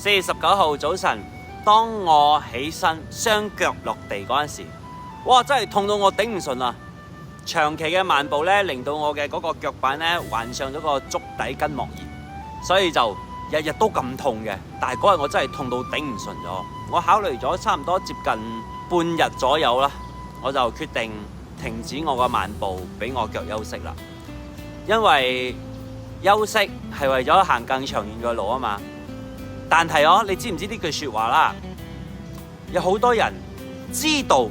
4月19號早晨，當我起身雙腳落地嗰陣時，哇！真係痛到我頂唔順啊！長期嘅慢步咧，令到我嘅嗰個腳板咧患上咗個足底筋膜炎，所以就日日都咁痛嘅。但係嗰日我真係痛到頂唔順咗，我考慮咗差唔多接近半日左右啦，我就決定停止我個慢步，俾我腳休息啦。因為休息係為咗行更長遠嘅路啊嘛。但係你知唔知呢句說話啦？有好多人知道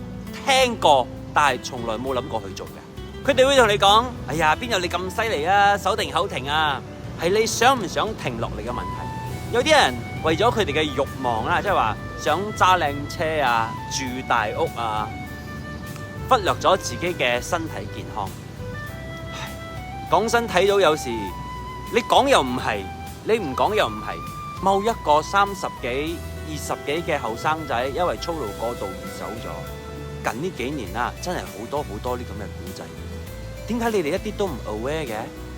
聽過，但係從來冇諗過去做嘅。佢哋會同你講：哎呀，邊有你咁犀利啊？手停口停啊！係你想唔想停落嚟嘅問題。有啲人為咗佢哋嘅慾望啦，即係話想揸靚車啊、住大屋啊，忽略咗自己嘅身體健康。講真，睇到有時你講又唔係，你唔講又唔係。某一個30幾、20幾嘅後生仔，因為操勞過度而走咗。近呢幾年啦，真係好多呢咁嘅古仔。點解你哋一啲都唔 aware 嘅？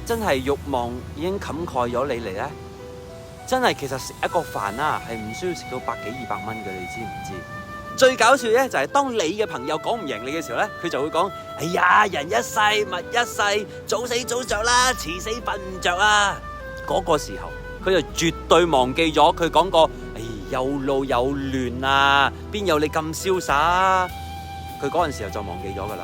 真係慾望已經冚蓋咗你嚟咧。真係其實食一個飯啦，係唔需要食到100幾200蚊嘅，你知唔知？最搞笑咧就係當你嘅朋友講唔贏你嘅時候咧，佢就會講：哎呀，人一世物一世，早死早着啦，遲死瞓唔着啊！嗰個時候，佢就絕對忘記咗佢講過：哎，有路有亂啊，邊有你咁瀟灑啊？佢嗰陣時候就忘記咗噶啦。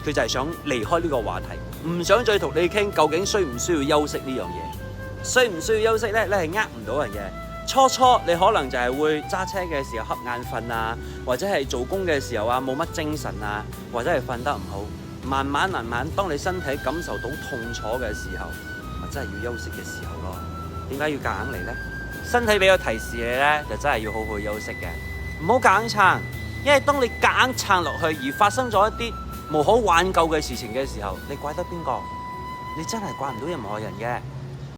佢就係想離開呢個話題，唔想再同你傾究竟需唔需要休息呢樣嘢。需唔需要休息咧？你係呃唔到人嘅。初你可能就係會揸車嘅時候瞌眼瞓啊，或者係做工嘅時候啊冇乜精神啊，或者係瞓得唔好。慢慢，當你身體感受到痛楚嘅時候，咪真係要休息嘅時候咯。點解要夾硬嚟呢？身體俾個提示你咧，就真係要好好休息嘅，唔好夾硬撐。因為當你夾硬撐落去而發生咗一啲無可挽救嘅事情嘅時候，你怪得邊個？你真係怪唔到任何人嘅。